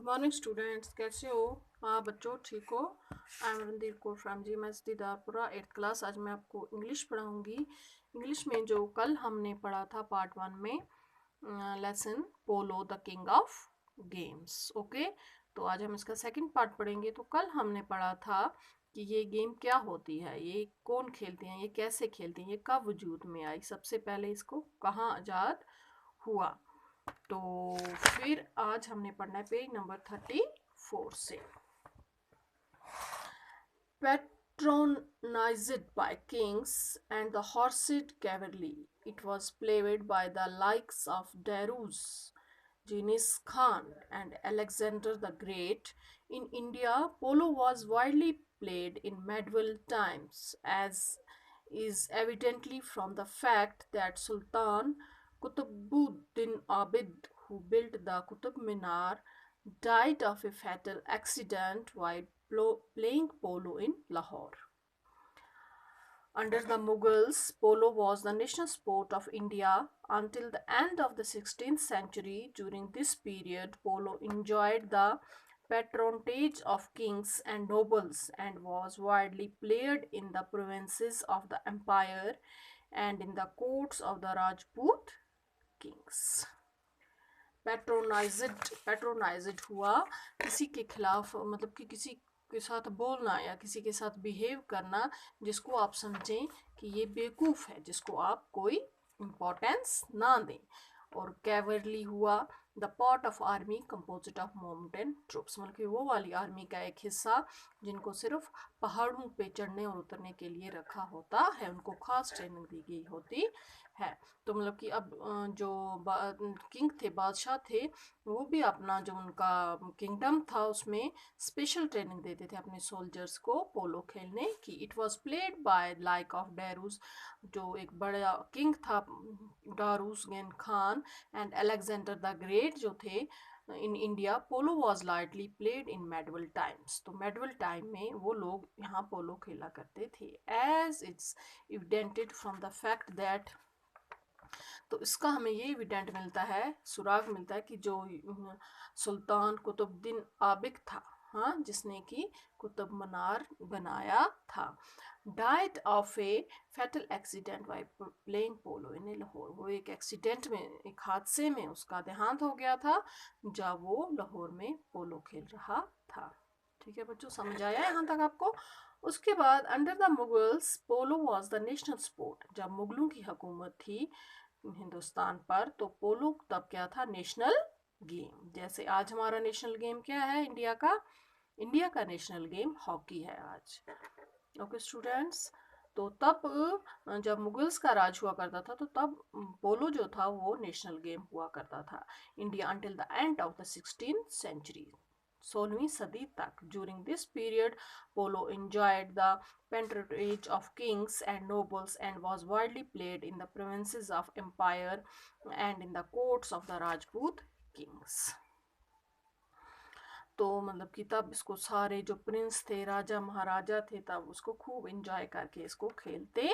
Morning students, कैसे हो आप बच्चों? ठीक हो? I am Randeep Kaur from GMS दीदारपुरा 8th class. आज मैं आपको इंग्लिश पढ़ाऊंगी। इंग्लिश में जो कल हमने पढ़ा था पार्ट 1 में lesson polo the king of games. Okay, तो आज हम इसका सेकंड पार्ट पढ़ेंगे। तो कल हमने पढ़ा था कि ये गेम क्या होती है, ये कौन खेलते हैं, ये कैसे खेलते हैं, ये कब वजूद में आई, सबसे पहले इसको कहाँ आज़ाद हुआ। तो फिर आज हमने पढ़ना है पेज नंबर 34 से। Patronized by kings and the horsed cavalry, it was played by the likes of Darius, Genghis Khan, and Alexander the Great. In India, polo was widely played in medieval times, as is evidently from the fact that Sultan Qutbuddin Abid, who built the Qutub Minar, died of a fatal accident while playing polo in Lahore. Under the Mughals, polo was the national sport of India until the end of the 16th century. During this period, polo enjoyed the patronage of kings and nobles and was widely played in the provinces of the empire and in the courts of the Rajput kings. Patronised हुआ, किसी के खिलाफ, मतलब कि किसी के साथ बोलना या किसी के साथ बिहेव करना जिसको आप समझें कि ये बेवकूफ़ है, जिसको आप कोई इम्पोर्टेंस ना दें। और कैवरली हुआ, the part of army composite of mountain troops, मतलब कि वो वाली आर्मी का एक हिस्सा जिनको सिर्फ पहाड़ों पे चढ़ने और उतरने के लिए रखा होता है, उनको खास ट्रेनिंग दी गई होती है। तो मतलब कि अब जो किंग थे, बादशाह थे, वो भी अपना जो उनका किंगडम था उसमें स्पेशल ट्रेनिंग देते थे अपने सोल्जर्स को पोलो खेलने की। It was played by like of Darius, जो एक बड़ा किंग था, डारूस गेन Khan, and Alexander the Great जो थे। In India polo was lightly played in medieval times, तो मेडवल टाइम में वो लोग यहाँ पोलो खेला करते थे। As it's evidented from the fact that, तो इसका हमें ये एविडेंट मिलता है, सुराग मिलता है कि जो सुल्तान कुतुबुद्दीन आबिक था, हाँ, जिसने कि कुतुब मीनार बनाया था, died of a fatal accident by playing polo in Lahore, वो एक एक्सीडेंट में, एक हादसे में उसका देहांत हो गया था जब वो लाहौर में पोलो खेल रहा था। ठीक है बच्चों, समझ आया यहाँ तक आपको? उसके बाद under the Mughals polo was the national sport, जब मुगलों की हुकूमत थी हिंदुस्तान पर, तो पोलो तब क्या था? National game. जैसे आज हमारा नेशनल गेम क्या है इंडिया का? इंडिया का नेशनल गेम हॉकी है आज। ओके स्टूडेंट्स, तो तब जब मुगल्स का राज हुआ करता था, तो तब पोलो जो था वो नेशनल गेम हुआ करता था India until the end of the 16th century, 16वीं सदी तक। During this period polo enjoyed the patronage of kings and nobles and was widely played in the provinces of empire and in the courts of the Rajput kings. तो मतलब कि तब इसको सारे जो प्रिंस थे, राजा महाराजा थे, तब उसको खूब इंजॉय करके इसको खेलते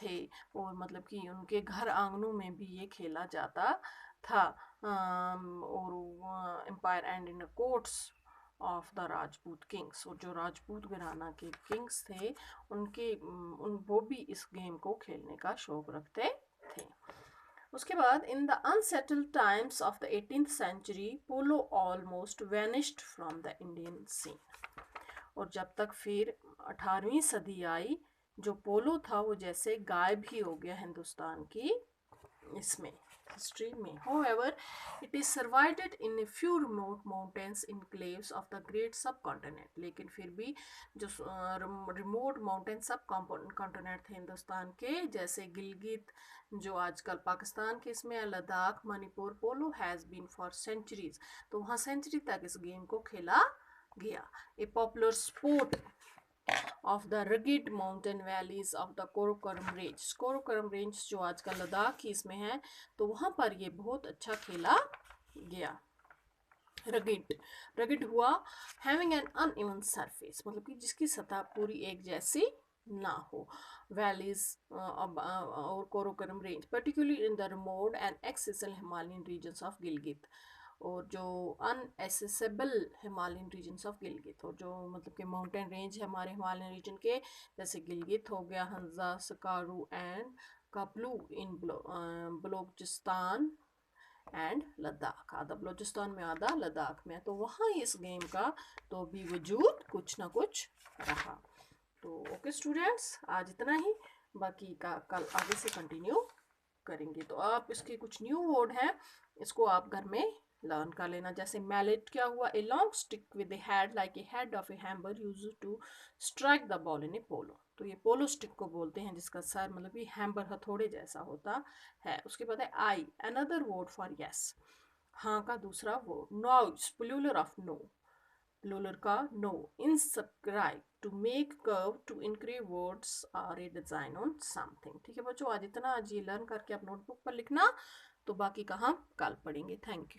थे। और मतलब कि उनके घर आंगनों में भी ये खेला जाता था। और empire and in courts of the Rajput kings, और जो राजपूत घराना के किंग्स थे उनके वो भी इस गेम को खेलने का शौक रखते थे। उसके बाद in the unsettled times of the 18th century polo almost vanished from the Indian scene, और जब तक फिर 18वीं सदी आई, जो पोलो था वो जैसे गायब ही हो गया हिंदुस्तान की इसमें हिस्ट्री में। However, it is survived in a few remote mountains enclaves of the great subcontinent, लेकिन फिर भी जो रिमोट माउंटेन सब कॉन्टिनेंट थे हिंदुस्तान के, जैसे गिलगित जो आजकल पाकिस्तान के इसमें है, लद्दाख, मणिपुर, पोलो हैज़ बीन फॉर सेंचुरीज, तो वहाँ सेंचुरी तक इस गेम को खेला गया। ए popular sport of the rugged mountain valleys of the Karakoram Range, Karakoram Range जो आजकल लद्दाख की इसमें है, तो वहाँ पर ये बहुत अच्छा खेला गया। रगिड हुआ, हैविंग एन अनइवन सरफेस, मतलब कि जिसकी सतह पूरी एक जैसी ना हो। वैलीज और Karakoram range particularly in the remote and accessible Himalayan regions of Gilgit, और जो inaccessible Himalayan regions of Gilgit, और जो मतलब कि माउंटेन रेंज है हमारे हिमालयन रीजन के, जैसे गिलगित हो गया, Hunza, Skardu and Khaplu in Balochistan and Ladakh. आधा बलोचिस्तान में, आधा लद्दाख में, तो वहाँ इस गेम का तो भी वजूद कुछ ना कुछ रहा। तो ओके स्टूडेंट्स, आज इतना ही, बाकी का कल आगे से कंटिन्यू करेंगे। तो आप इसके कुछ न्यू वर्ड हैं, इसको आप घर में लर्न कर लेना। जैसे मैलेट क्या हुआ, a long stick with a head like a head of a hammer used to strike the ball in a polo. तो ये पोलो स्टिक को बोलते हैं, जिसका सर मतलब ये हैमर हथौड़े जैसा होता है। उसके बाद है aye, another word for yes, हाँ का दूसरा word. Noes, plural of no, plural का no. Inscribe, to make curve, to engrave words और ए डिजाइन ऑन समथिंग। ठीक है बच्चों, आज इतना, आज ये लर्न करके आप नोटबुक पर लिखना, तो बाकी का हम कल पढ़ेंगे। Thank you.